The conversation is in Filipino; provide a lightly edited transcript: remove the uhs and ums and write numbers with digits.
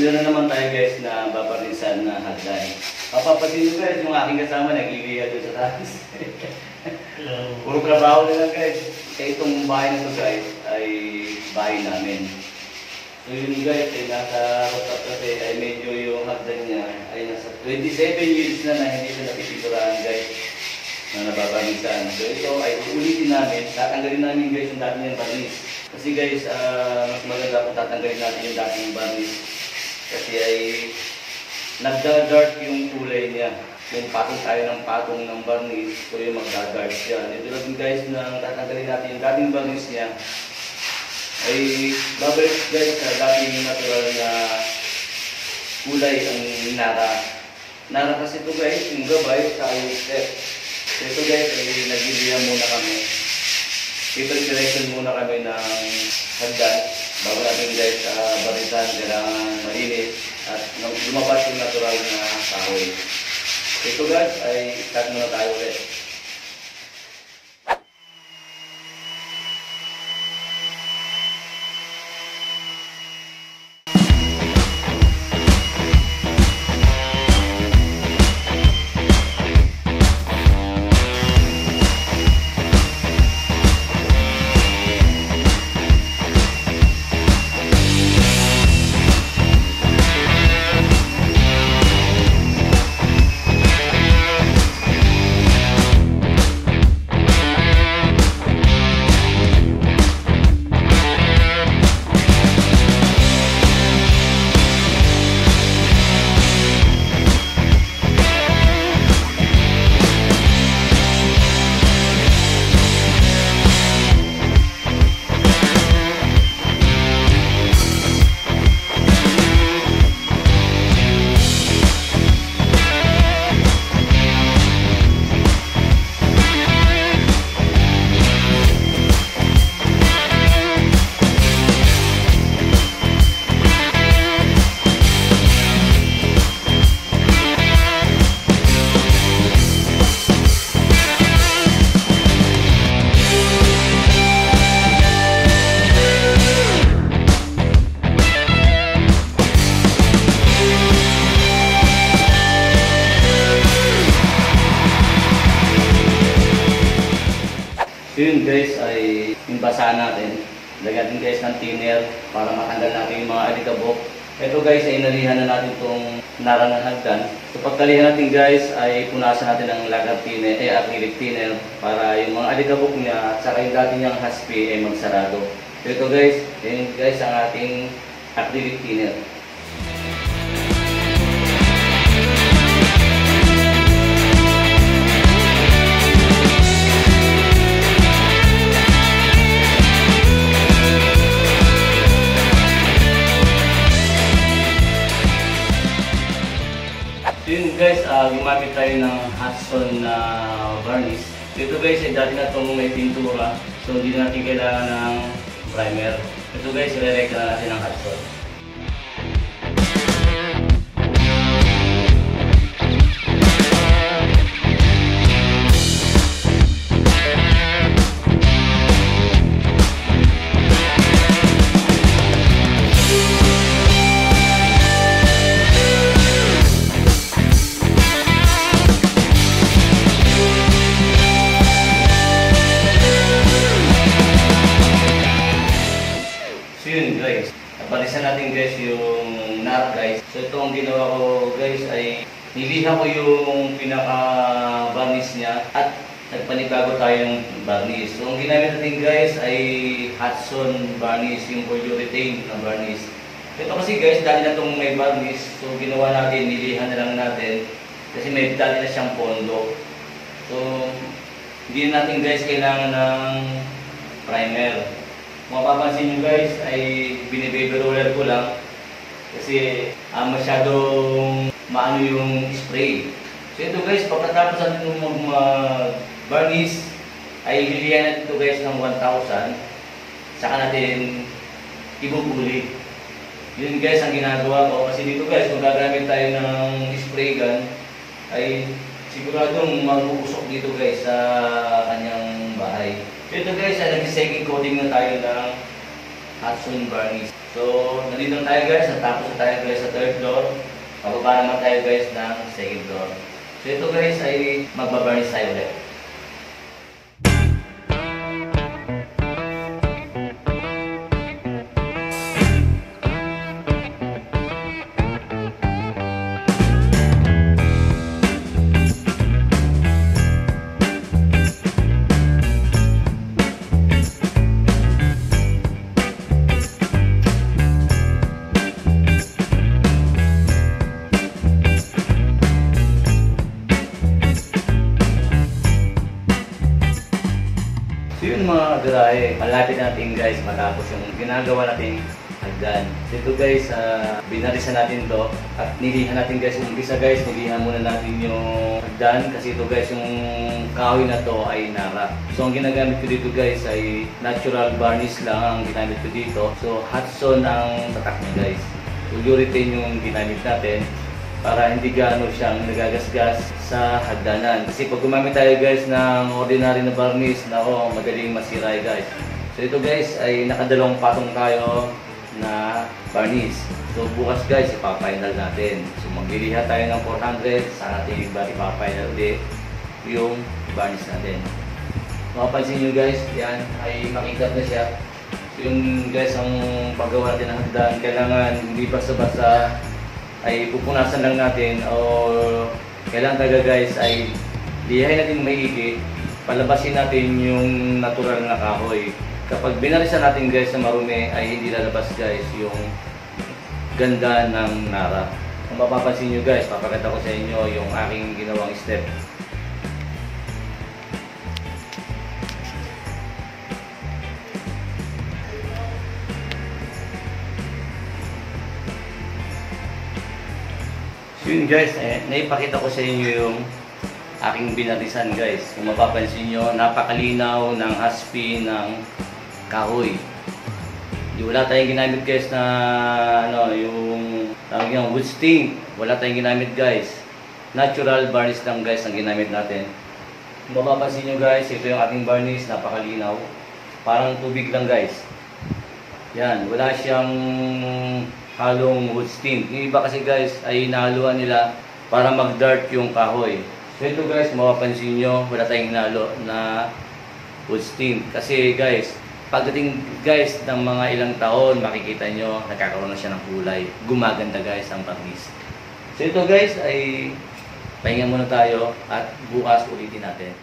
sila na naman tayo guys na babarnisan na hagdan. Papapasin nyo guys, yung aking kasama nagliliha doon sa taas. Puro trabaho na lang guys. Kaya itong bahay na to guys ay bahay namin. So yun guys, ay nasa rooftop kasi ay medyo yung hagdan niya ay nasa 27 years na hindi siya napipinturahan guys na nababarnisan. So ito ay uulitin namin, tatanggalin namin guys yung dati niyang barnis. Kasi guys, mas maganda kung tatanggalin natin yung dating barnis. Kasi ay nagda-dark yung kulay niya. Kung patong tayo ng patong ng barnis, so yung magda-dark siya. Ito lang guys na tatanggalin natin yung dating barnis niya. Ay babalik guys sa dating natural na kulay ang nara. Nara kasi ito guys, yung gabay sa yung step. So ito guys, ay naglilihan muna kami. Preparation muna kami ng hagdan. Bago natin guys barisan, kailangan malinis at lumabas yung natural na kahoy. Ito guys, ay start muna tayo ulit. Yun guys ay imbasahan natin. Lagyan natin guys ng thinner para matanggal natin yung mga alikabok. Ito guys ay inalihan na natin itong naranang hagdan. So pagkalihan natin guys ay punasan natin ng lacquer thinner, acrylic thinner para yung mga alikabok niya at saka yung dati niyang haspi ay magsarado. So ito guys, yun guys ang ating acrylic thinner. Yun guys, gumamit tayo ng Hudson na varnish. Ito guys, ay dati na itong may pintura. So hindi natin kailangan ng primer. Ito guys, i-re-reka na natin ng Hudson. Balisan natin guys yung nut guys. So ito ang ginawa ko guys ay niliha ko yung pinaka varnish niya at nagpanibago tayo ng varnish. So ang ginamit natin guys ay Hudson varnish, yung polyurethane na varnish. Ito kasi guys dati na itong may varnish. So ginawa natin, nilihan na lang natin kasi may dati na siyang pondo. So hindi natin guys kailangan ng primer. Kung mapapansin nyo guys ay binibaby roller ko lang kasi masyadong maano yung spray. So ito guys, pagkatapos natin mag-varnish ay hilihan natin ito guys ng 1,000 saka natin ibubuli. Yun guys ang ginagawa ko kasi dito guys kung gagamit tayo ng spray gun ay siguradong magpupusok dito guys sa kanyang bahay. So ito guys, nag-second coating na tayo ng hot zone varnish. So, nandito na tayo guys, natapos na tayo guys sa third floor. Pababa naman tayo guys ng second floor. So, ito guys ay magbabarnish tayo ulit. So yun mga garahe, malapit natin guys matapos yung ginagawa natin hagdan. So ito guys, binarisan natin to at nilihan natin guys. Umpisa guys, nilihan muna natin yung hagdan kasi ito guys, yung kahoy na to ay nara. So ang ginagamit ko dito guys ay natural varnish lang ang ginamit ko dito. So hot zone ang tatak niya guys. Urethane yung ginamit natin para hindi gaano siyang nagagasgas sa hagdanan. Kasi pag gumamit tayo guys ng ordinary na varnish, nako, madaling masira guys. So ito guys ay nakadalawang patong tayo na varnish. So bukas guys ipa-final natin. So magliliha tayo ng 400, sa ating ipa-final ulit yung varnish natin. Mapapansin nyo guys, yan ay makikat na siya. So yun guys ang paggawa natin ng hagdan, kailangan hindi basta-basta ay pupunasan lang natin o kailangan talaga guys ay lihain natin maigi, palabasin natin yung natural na kahoy. Kapag binarisan natin guys sa marumi ay hindi lalabas guys yung ganda ng nara. Kung mapapansin nyo guys, papakita ko sa inyo yung aking ginawang step. So yun guys, naipakita ko sa inyo yung aking binarisan guys. Kung mapapansin nyo, napakalinaw ng haspi ng kahoy. Wala tayong ginamit guys na yung wood stain. Wala tayong ginamit guys. Natural varnish lang guys ang ginamit natin. Kung mapapansin nyo guys, ito yung ating varnish, napakalinaw. Parang tubig lang guys. Yan, wala siyang halong wood stain. Yung iba kasi guys ay hinahaluan nila para mag-dart yung kahoy. So ito guys, mapapansin nyo, wala tayong hinalo na wood stain. Kasi guys, pagdating guys ng mga ilang taon, makikita nyo, nagkakaroon na siya ng kulay. Gumaganda guys ang varnish. So ito guys ay pahinga muna tayo at bukas ulitin natin.